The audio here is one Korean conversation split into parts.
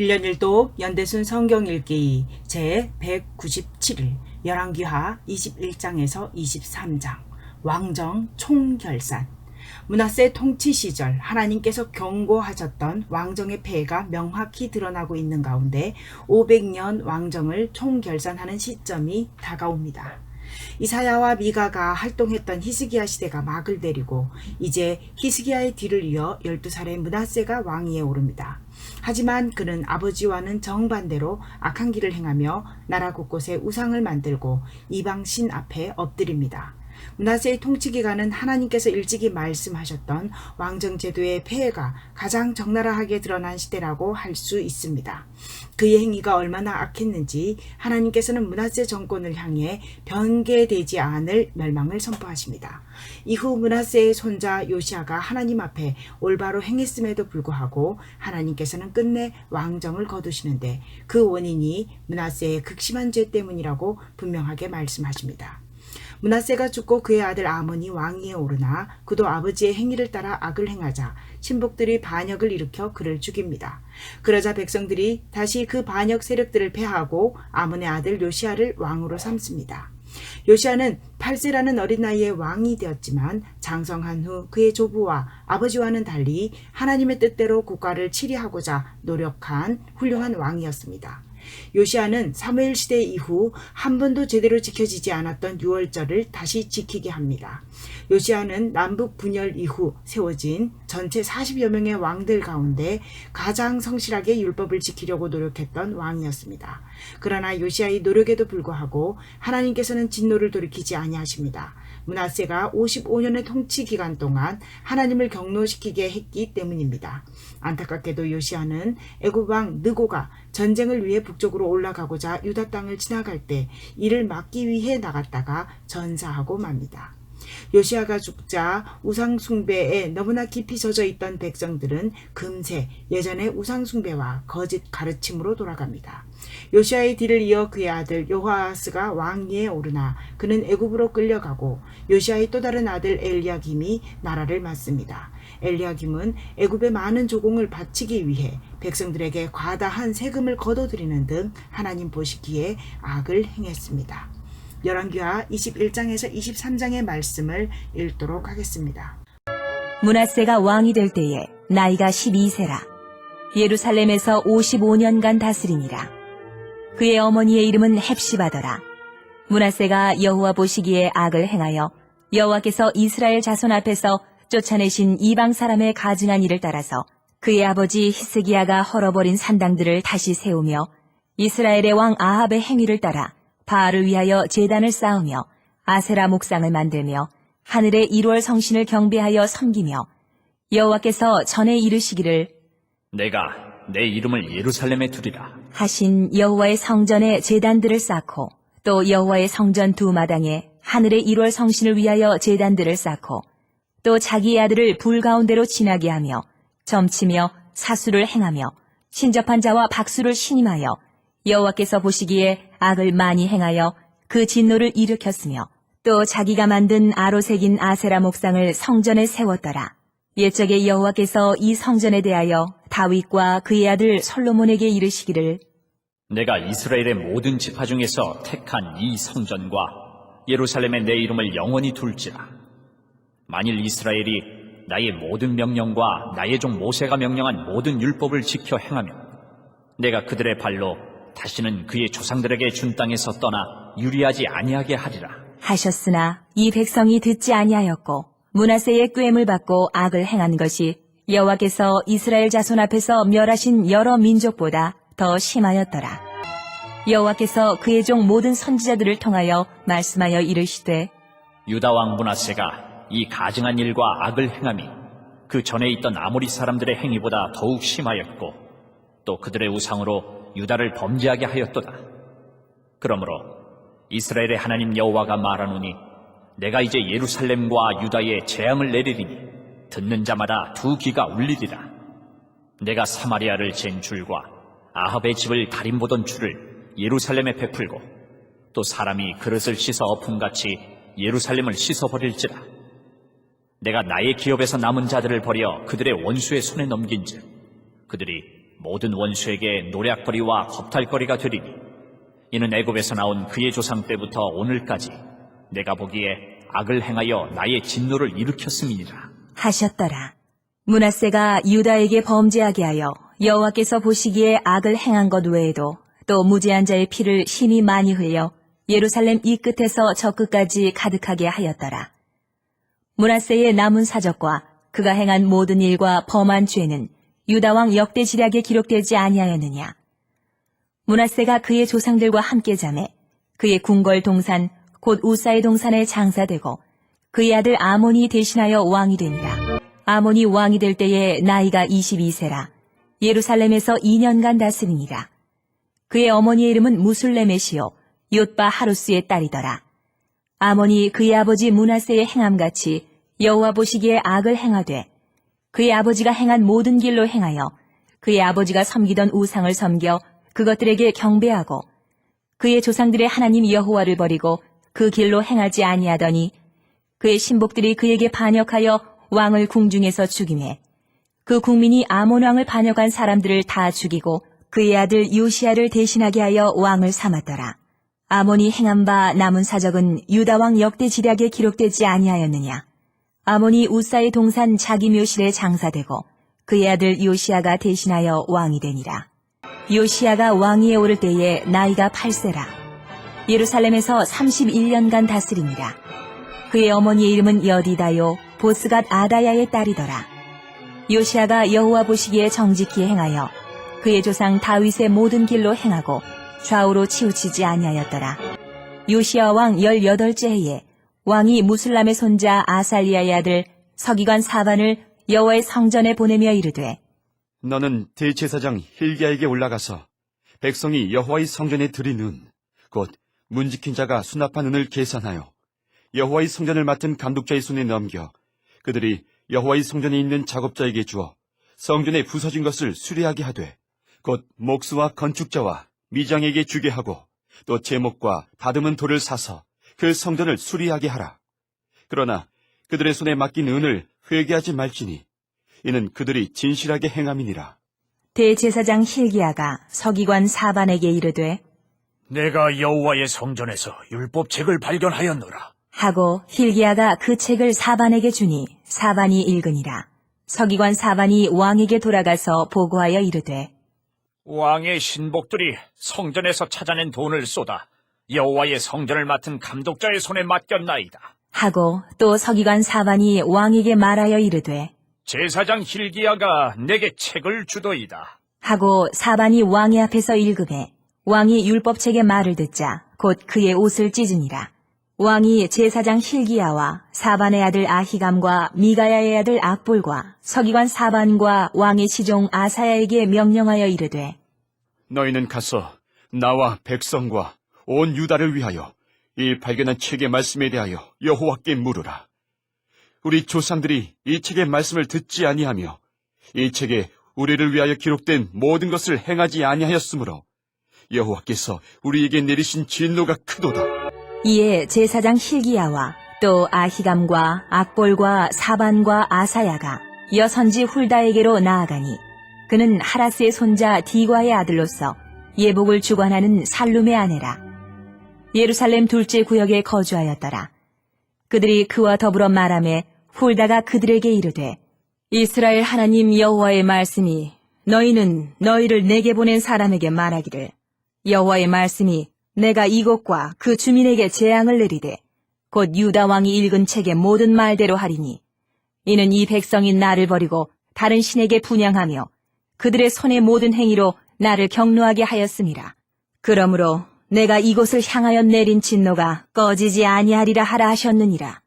1년 1독 연대순 성경 읽기 제197일 열왕기하 21장에서 23장 왕정 총결산. 므낫세 통치 시절 하나님께서 경고하셨던 왕정의 폐해가 명확히 드러나고 있는 가운데 500년 왕정을 총결산하는 시점이 다가옵니다. 이사야와 미가가 활동했던 히스기야 시대가 막을 내리고 이제 히스기야의 뒤를 이어 12살의 므낫세가 왕위에 오릅니다. 하지만 그는 아버지와는 정반대로 악한 길을 행하며 나라 곳곳에 우상을 만들고 이방신 앞에 엎드립니다. 므낫세의 통치 기간은 하나님께서 일찍이 말씀하셨던 왕정 제도의 폐해가 가장 적나라하게 드러난 시대라고 할 수 있습니다. 그의 행위가 얼마나 악했는지 하나님께서는 므낫세 정권을 향해 변개되지 않을 멸망을 선포하십니다. 이후 므낫세의 손자 요시아가 하나님 앞에 올바로 행했음에도 불구하고 하나님께서는 끝내 왕정을 거두시는데 그 원인이 므낫세의 극심한 죄 때문이라고 분명하게 말씀하십니다. 므낫세가 죽고 그의 아들 아몬이 왕위에 오르나 그도 아버지의 행위를 따라 악을 행하자 신복들이 반역을 일으켜 그를 죽입니다. 그러자 백성들이 다시 그 반역 세력들을 패하고 아몬의 아들 요시아를 왕으로 삼습니다. 요시아는 8세라는 어린 나이에 왕이 되었지만 장성한 후 그의 조부와 아버지와는 달리 하나님의 뜻대로 국가를 치리하고자 노력한 훌륭한 왕이었습니다. 요시아는 사무엘 시대 이후 한 번도 제대로 지켜지지 않았던 유월절을 다시 지키게 합니다. 요시아는 남북 분열 이후 세워진 전체 40여 명의 왕들 가운데 가장 성실하게 율법을 지키려고 노력했던 왕이었습니다. 그러나 요시아의 노력에도 불구하고 하나님께서는 진노를 돌이키지 아니하십니다. 므낫세가 55년의 통치 기간 동안 하나님을 경노시키게 했기 때문입니다. 안타깝게도 요시아는 애굽 왕 느고가 전쟁을 위해 북쪽으로 올라가고자 유다 땅을 지나갈 때 이를 막기 위해 나갔다가 전사하고 맙니다. 요시아가 죽자 우상숭배에 너무나 깊이 젖어 있던 백성들은 금세 예전의 우상숭배와 거짓 가르침으로 돌아갑니다. 요시아의 뒤를 이어 그의 아들 여호아스가 왕위에 오르나 그는 애굽으로 끌려가고 요시아의 또 다른 아들 엘리야김이 나라를 맡습니다. 엘리야김은 애굽의 많은 조공을 바치기 위해 백성들에게 과다한 세금을 거둬들이는 등 하나님 보시기에 악을 행했습니다. 열왕기하 21장에서 23장의 말씀을 읽도록 하겠습니다. 므낫세가 왕이 될 때에 나이가 12세라. 예루살렘에서 55년간 다스리니라. 그의 어머니의 이름은 헵시바더라. 므낫세가 여호와 보시기에 악을 행하여 여호와께서 이스라엘 자손 앞에서 쫓아내신 이방 사람의 가증한 일을 따라서 그의 아버지 히스기야가 헐어버린 산당들을 다시 세우며 이스라엘의 왕 아합의 행위를 따라 바알을 위하여 제단을 쌓으며 아세라 목상을 만들며 하늘의 1월 성신을 경배하여 섬기며 여호와께서 전에 이르시기를 내가 내 이름을 예루살렘에 두리라 하신 여호와의 성전에 제단들을 쌓고 또 여호와의 성전 두 마당에 하늘의 1월 성신을 위하여 제단들을 쌓고 또 자기의 아들을 불 가운데로 지나게 하며 점치며 사수를 행하며 신접한 자와 박수를 신임하여 여호와께서 보시기에 악을 많이 행하여 그 진노를 일으켰으며 또 자기가 만든 아로 새긴 아세라 목상을 성전에 세웠더라. 옛적에 여호와께서 이 성전에 대하여 다윗과 그의 아들 솔로몬에게 이르시기를 내가 이스라엘의 모든 지파 중에서 택한 이 성전과 예루살렘에 내 이름을 영원히 둘지라. 만일 이스라엘이 나의 모든 명령과 나의 종 모세가 명령한 모든 율법을 지켜 행하면 내가 그들의 발로 다시는 그의 조상들에게 준 땅에서 떠나 유리하지 아니하게 하리라 하셨으나 이 백성이 듣지 아니하였고 므낫세의 꾀임을 받고 악을 행한 것이 여호와께서 이스라엘 자손 앞에서 멸하신 여러 민족보다 더 심하였더라. 여호와께서 그의 종 모든 선지자들을 통하여 말씀하여 이르시되 유다 왕 므낫세가 이 가증한 일과 악을 행함이 그 전에 있던 아모리 사람들의 행위보다 더욱 심하였고 또 그들의 우상으로 유다를 범죄하게 하였도다. 그러므로 이스라엘의 하나님 여호와가 말하노니 내가 이제 예루살렘과 유다에 재앙을 내리리니 듣는 자마다 두 귀가 울리리라. 내가 사마리아를 잰 줄과 아합의 집을 가림 보던 줄을 예루살렘에 베풀고 또 사람이 그릇을 씻어 엎음같이 예루살렘을 씻어버릴지라. 내가 나의 기업에서 남은 자들을 버려 그들의 원수의 손에 넘긴즉 그들이 모든 원수에게 노략거리와 겁탈거리가 되리니 이는 애굽에서 나온 그의 조상 때부터 오늘까지 내가 보기에 악을 행하여 나의 진노를 일으켰음이니라. 하셨더라. 므낫세가 유다에게 범죄하게 하여 여호와께서 보시기에 악을 행한 것 외에도 또 무죄한 자의 피를 심히 많이 흘려 예루살렘 이 끝에서 저 끝까지 가득하게 하였더라. 므낫세의 남은 사적과 그가 행한 모든 일과 범한 죄는 유다 왕 역대지략에 기록되지 아니하였느냐. 므낫세가 그의 조상들과 함께 자매 그의 궁궐 동산 곧 우사의 동산에 장사되고 그의 아들 아몬이 대신하여 왕이 되니라. 아몬이 왕이 될 때에 나이가 22세라. 예루살렘에서 2년간 다스리니라. 그의 어머니의 이름은 무술레메시요 욤바 하루스의 딸이더라. 아몬이 그의 아버지 므낫세의 행함같이 여호와 보시기에 악을 행하되 그의 아버지가 행한 모든 길로 행하여 그의 아버지가 섬기던 우상을 섬겨 그것들에게 경배하고 그의 조상들의 하나님 여호와를 버리고 그 길로 행하지 아니하더니 그의 신복들이 그에게 반역하여 왕을 궁중에서 죽이매 그 국민이 아몬 왕을 반역한 사람들을 다 죽이고 그의 아들 요시야를 대신하게 하여 왕을 삼았더라. 아몬이 행한 바 남은 사적은 유다 왕 역대지략에 기록되지 아니하였느냐. 아몬이 우사의 동산 자기 묘실에 장사되고 그의 아들 요시야가 대신하여 왕이 되니라. 요시야가 왕위에 오를 때에 나이가 8세라. 예루살렘에서 31년간 다스리니라. 그의 어머니의 이름은 여디다요 보스갓 아다야의 딸이더라. 요시야가 여호와 보시기에 정직히 행하여 그의 조상 다윗의 모든 길로 행하고 좌우로 치우치지 아니하였더라. 요시야 왕 18째 해에 왕이 무술람의 손자 아살리아의 아들 서기관 사반을 여호와의 성전에 보내며 이르되 너는 대제사장 힐기야에게 올라가서 백성이 여호와의 성전에 드린 은, 곧 문지킨 자가 수납한 은을 계산하여 여호와의 성전을 맡은 감독자의 손에 넘겨 그들이 여호와의 성전에 있는 작업자에게 주어 성전에 부서진 것을 수리하게 하되 곧 목수와 건축자와 미장에게 주게 하고 또 제목과 다듬은 돌을 사서 그 성전을 수리하게 하라. 그러나 그들의 손에 맡긴 은을 회개하지 말지니 이는 그들이 진실하게 행함이니라. 대제사장 힐기야가 서기관 사반에게 이르되 내가 여호와의 성전에서 율법책을 발견하였노라. 하고 힐기야가 그 책을 사반에게 주니 사반이 읽으니라. 서기관 사반이 왕에게 돌아가서 보고하여 이르되 왕의 신복들이 성전에서 찾아낸 돈을 쏟아 여호와의 성전을 맡은 감독자의 손에 맡겼나이다. 하고 또 서기관 사반이 왕에게 말하여 이르되 제사장 힐기야가 내게 책을 주더이다. 하고 사반이 왕의 앞에서 읽으매 왕이 율법책의 말을 듣자 곧 그의 옷을 찢으니라. 왕이 제사장 힐기야와 사반의 아들 아히감과 미가야의 아들 악볼과 서기관 사반과 왕의 시종 아사야에게 명령하여 이르되 너희는 가서 나와 백성과 온 유다를 위하여 이 발견한 책의 말씀에 대하여 여호와께 물으라. 우리 조상들이 이 책의 말씀을 듣지 아니하며 이 책에 우리를 위하여 기록된 모든 것을 행하지 아니하였으므로 여호와께서 우리에게 내리신 진노가 크도다. 이에 제사장 힐기야와 또 아히감과 악볼과 사반과 아사야가 여선지 훌다에게로 나아가니 그는 하라스의 손자 디과의 아들로서 예복을 주관하는 살룸의 아내라. 예루살렘 둘째 구역에 거주하였더라. 그들이 그와 더불어 말하매 훌다가 그들에게 이르되 이스라엘 하나님 여호와의 말씀이 너희는 너희를 내게 보낸 사람에게 말하기를 여호와의 말씀이 내가 이곳과 그 주민에게 재앙을 내리되 곧 유다 왕이 읽은 책의 모든 말대로 하리니 이는 이 백성이 나를 버리고 다른 신에게 분향하며 그들의 손의 모든 행위로 나를 경노하게 하였음이라. 그러므로 내가 이곳을 향하여 내린 진노가 꺼지지 아니하리라 하라 하셨느니라.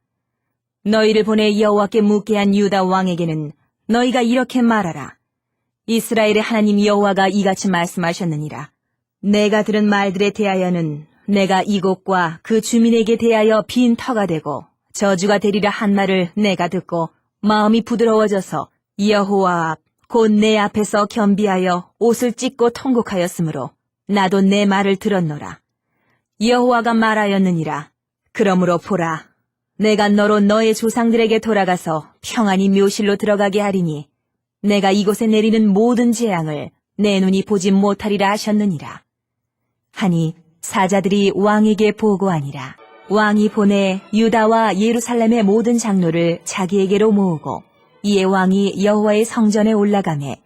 너희를 보내 여호와께 묻게 한 유다 왕에게는 너희가 이렇게 말하라. 이스라엘의 하나님 여호와가 이같이 말씀하셨느니라. 내가 들은 말들에 대하여는 내가 이곳과 그 주민에게 대하여 빈 터가 되고 저주가 되리라 한 말을 내가 듣고 마음이 부드러워져서 여호와 앞 곧 내 앞에서 겸비하여 옷을 찢고 통곡하였으므로 나도 내 말을 들었노라. 여호와가 말하였느니라. 그러므로 보라, 내가 너로 너의 조상들에게 돌아가서 평안히 묘실로 들어가게 하리니 내가 이곳에 내리는 모든 재앙을 내 눈이 보지 못하리라 하셨느니라. 하니 사자들이 왕에게 보고하니라. 왕이 보내 유다와 예루살렘의 모든 장로를 자기에게로 모으고 이에 왕이 여호와의 성전에 올라가매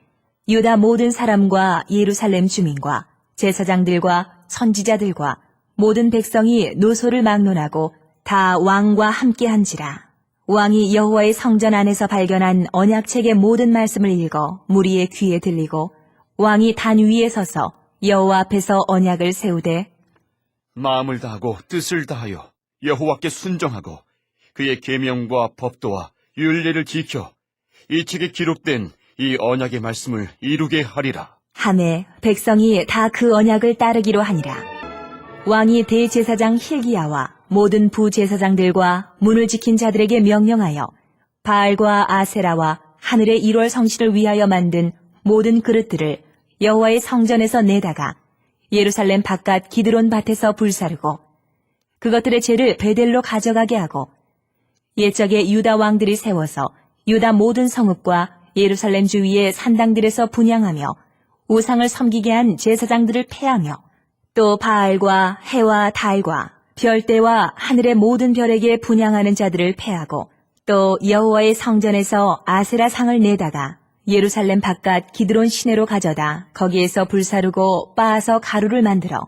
유다 모든 사람과 예루살렘 주민과 제사장들과 선지자들과 모든 백성이 노소를 막론하고 다 왕과 함께한지라. 왕이 여호와의 성전 안에서 발견한 언약책의 모든 말씀을 읽어 무리의 귀에 들리고 왕이 단 위에 서서 여호와 앞에서 언약을 세우되 마음을 다하고 뜻을 다하여 여호와께 순종하고 그의 계명과 법도와 율례를 지켜 이 책에 기록된 이 언약의 말씀을 이루게 하리라. 하매 백성이 다 그 언약을 따르기로 하니라. 왕이 대제사장 hil기야와 모든 부제사장들과 문을 지킨 자들에게 명령하여 바알과 아세라와 하늘의 1월 성신을 위하여 만든 모든 그릇들을 여호와의 성전에서 내다가 예루살렘 바깥 기드론 밭에서 불사르고 그것들의 죄를 베델로 가져가게 하고 옛적에 유다 왕들이 세워서 유다 모든 성읍과 예루살렘 주위의 산당들에서 분향하며 우상을 섬기게 한 제사장들을 패하며 또 바알과 해와 달과 별대와 하늘의 모든 별에게 분향하는 자들을 패하고 또 여호와의 성전에서 아세라 상을 내다가 예루살렘 바깥 기드론 시내로 가져다 거기에서 불사르고 빻아서 가루를 만들어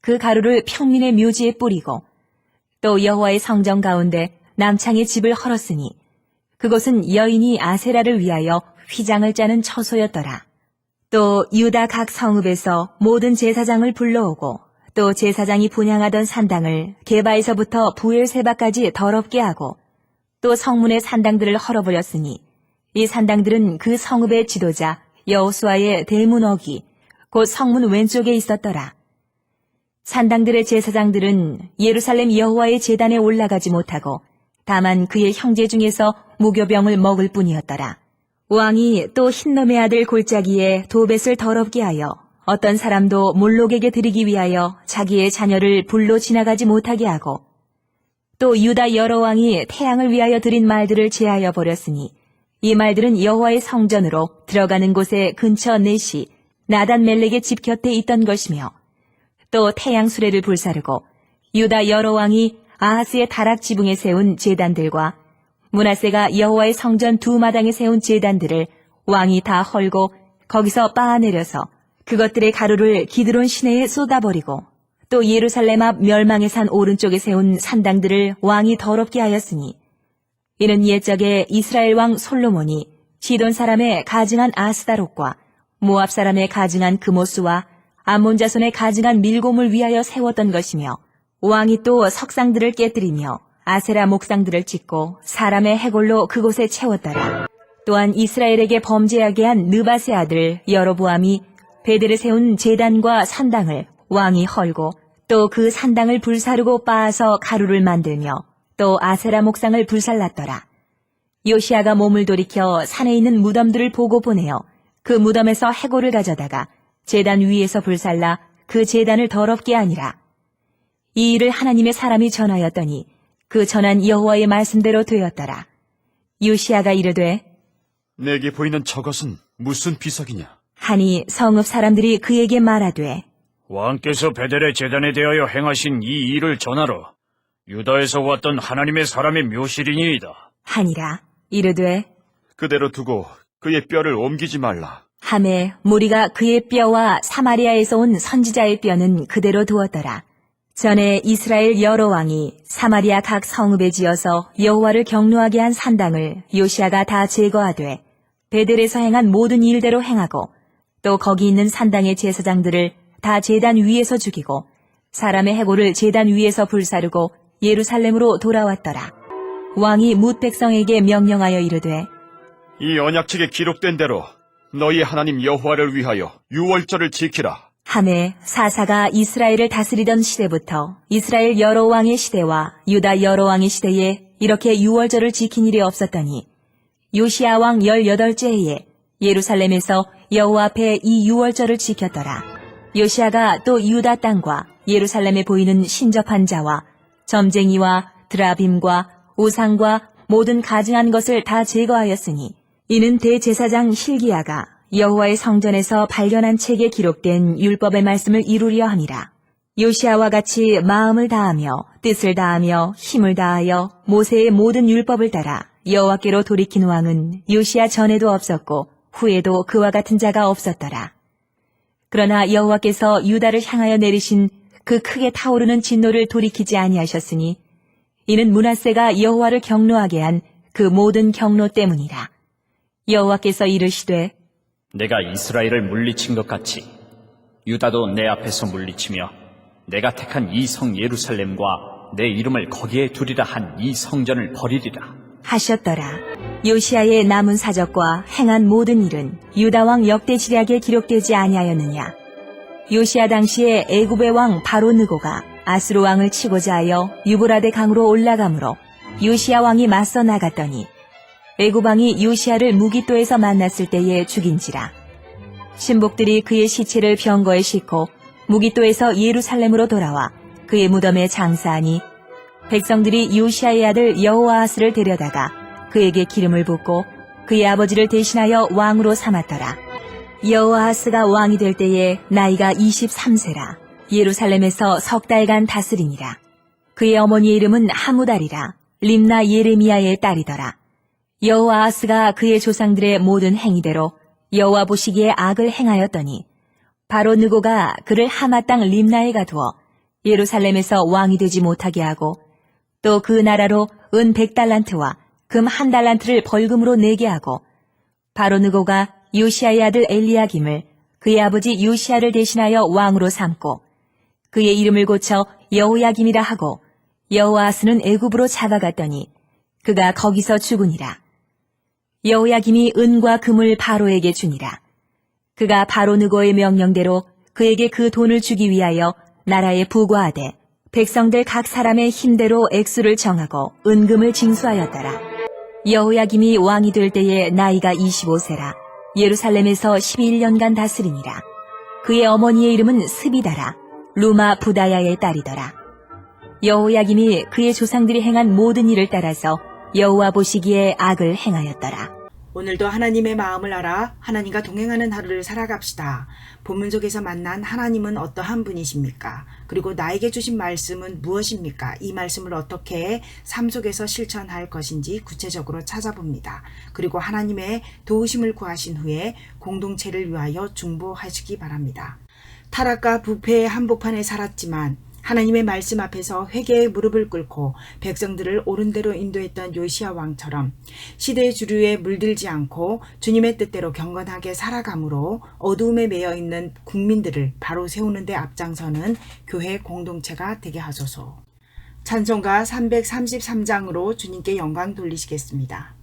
그 가루를 평민의 묘지에 뿌리고 또 여호와의 성전 가운데 남창의 집을 헐었으니 그곳은 여인이 아세라를 위하여 휘장을 짜는 처소였더라. 또 유다 각 성읍에서 모든 제사장을 불러오고 또 제사장이 분향하던 산당을 게바에서부터 부엘세바까지 더럽게 하고 또 성문의 산당들을 헐어버렸으니 이 산당들은 그 성읍의 지도자 여호수아의 대문어기 곧 성문 왼쪽에 있었더라. 산당들의 제사장들은 예루살렘 여호와의 제단에 올라가지 못하고 다만 그의 형제 중에서 무교병을 먹을 뿐이었더라. 왕이 또 흰놈의 아들 골짜기에 도벳을 더럽게 하여 어떤 사람도 몰록에게 드리기 위하여 자기의 자녀를 불로 지나가지 못하게 하고 또 유다 여러 왕이 태양을 위하여 드린 말들을 제하여 버렸으니 이 말들은 여호와의 성전으로 들어가는 곳의 근처 넷이 나단 멜렉의 집 곁에 있던 것이며 또 태양 수레를 불사르고 유다 여러 왕이 아하스의 다락 지붕에 세운 제단들과 므낫세가 여호와의 성전 두 마당에 세운 제단들을 왕이 다 헐고 거기서 빻아내려서 그것들의 가루를 기드론 시내에 쏟아버리고 또 예루살렘 앞 멸망의 산 오른쪽에 세운 산당들을 왕이 더럽게 하였으니 이는 옛적에 이스라엘 왕 솔로몬이 시돈 사람의 가증한 아스다롯과 모압 사람의 가증한 그모스와 암몬 자손의 가증한 밀곰을 위하여 세웠던 것이며 왕이 또 석상들을 깨뜨리며 아세라 목상들을 짓고 사람의 해골로 그곳에 채웠더라. 또한 이스라엘에게 범죄하게 한 느밧의 아들 여로보암이 베델에 세운 제단과 산당을 왕이 헐고 또 그 산당을 불사르고 빻아서 가루를 만들며 또 아세라 목상을 불살랐더라. 요시아가 몸을 돌이켜 산에 있는 무덤들을 보고 보내어 그 무덤에서 해골을 가져다가 제단 위에서 불살라 그 제단을 더럽게 하니라. 이 일을 하나님의 사람이 전하였더니 그 전한 여호와의 말씀대로 되었더라. 요시아가 이르되 내게 보이는 저것은 무슨 비석이냐? 하니 성읍 사람들이 그에게 말하되 왕께서 베델의 제단에 대하여 행하신 이 일을 전하러 유다에서 왔던 하나님의 사람의 묘실이니이다. 하니라. 이르되 그대로 두고 그의 뼈를 옮기지 말라. 하매 무리가 그의 뼈와 사마리아에서 온 선지자의 뼈는 그대로 두었더라. 전에 이스라엘 여러 왕이 사마리아 각 성읍에 지어서 여호와를 경노하게 한 산당을 요시아가 다 제거하되 베델에서 행한 모든 일대로 행하고 또 거기 있는 산당의 제사장들을 다 제단 위에서 죽이고 사람의 해골을 제단 위에서 불사르고 예루살렘으로 돌아왔더라. 왕이 뭇 백성에게 명령하여 이르되 이 언약책에 기록된 대로 너희 하나님 여호와를 위하여 유월절을 지키라. 하매 사사가 이스라엘을 다스리던 시대부터 이스라엘 여러 왕의 시대와 유다 여러 왕의 시대에 이렇게 유월절을 지킨 일이 없었더니 요시아 왕 18째 해에 예루살렘에서 여호와 앞에 이 유월절을 지켰더라. 요시아가 또 유다 땅과 예루살렘에 보이는 신접한 자와 점쟁이와 드라빔과 우상과 모든 가증한 것을 다 제거하였으니 이는 대제사장 hil기야가 여호와의 성전에서 발견한 책에 기록된 율법의 말씀을 이루려 함이라. 요시아와 같이 마음을 다하며 뜻을 다하며 힘을 다하여 모세의 모든 율법을 따라 여호와께로 돌이킨 왕은 요시아 전에도 없었고 후에도 그와 같은 자가 없었더라. 그러나 여호와께서 유다를 향하여 내리신 그 크게 타오르는 진노를 돌이키지 아니하셨으니 이는 므낫세가 여호와를 경노하게 한 그 모든 경노 때문이라. 여호와께서 이르시되 내가 이스라엘을 물리친 것 같이 유다도 내 앞에서 물리치며 내가 택한 이 성 예루살렘과 내 이름을 거기에 두리라 한 이 성전을 버리리라 하셨더라. 요시아의 남은 사적과 행한 모든 일은 유다 왕 역대지략에 기록되지 아니하였느냐. 요시아 당시에 애굽의 왕 바로 느고가 아수르 왕을 치고자 하여 유브라데 강으로 올라가므로 요시아 왕이 맞서 나갔더니 애굽 왕이 요시아를 무기또에서 만났을 때에 죽인지라. 신복들이 그의 시체를 병거에 싣고 무기또에서 예루살렘으로 돌아와 그의 무덤에 장사하니 백성들이 요시아의 아들 여호아하스를 데려다가 그에게 기름을 붓고 그의 아버지를 대신하여 왕으로 삼았더라. 여호아하스가 왕이 될 때에 나이가 23세라. 예루살렘에서 석 달간 다스리니라. 그의 어머니의 이름은 하무달이라. 림나 예레미야의 딸이더라. 여호아하스가 그의 조상들의 모든 행위대로 여호와 보시기에 악을 행하였더니 바로 느고가 그를 하마 땅 림나에 가두어 예루살렘에서 왕이 되지 못하게 하고 또 그 나라로 은 100달란트와 금 1달란트를 벌금으로 내게 하고 바로 느고가 요시아의 아들 엘리야김을 그의 아버지 요시아를 대신하여 왕으로 삼고 그의 이름을 고쳐 여호야김이라 하고 여호아스는 애굽으로 잡아갔더니 그가 거기서 죽으니라. 여호야김이 은과 금을 바로에게 주니라. 그가 바로 느고의 명령대로 그에게 그 돈을 주기 위하여 나라에 부과하되 백성들 각 사람의 힘대로 액수를 정하고 은금을 징수하였더라. 여호야김이 왕이 될 때에 나이가 25세라. 예루살렘에서 11년간 다스리니라. 그의 어머니의 이름은 스비다라. 루마 부다야의 딸이더라. 여호야김이 그의 조상들이 행한 모든 일을 따라서 여호와 보시기에 악을 행하였더라. 오늘도 하나님의 마음을 알아 하나님과 동행하는 하루를 살아갑시다. 본문 속에서 만난 하나님은 어떠한 분이십니까? 그리고 나에게 주신 말씀은 무엇입니까? 이 말씀을 어떻게 삶 속에서 실천할 것인지 구체적으로 찾아봅니다. 그리고 하나님의 도우심을 구하신 후에 공동체를 위하여 중보하시기 바랍니다. 타락과 부패의 한복판에 살았지만 하나님의 말씀 앞에서 회개의 무릎을 꿇고 백성들을 옳은 대로 인도했던 요시아 왕처럼 시대의 주류에 물들지 않고 주님의 뜻대로 경건하게 살아감으로 어두움에 매여 있는 국민들을 바로 세우는 데 앞장서는 교회 공동체가 되게 하소서. 찬송가 333장으로 주님께 영광 돌리시겠습니다.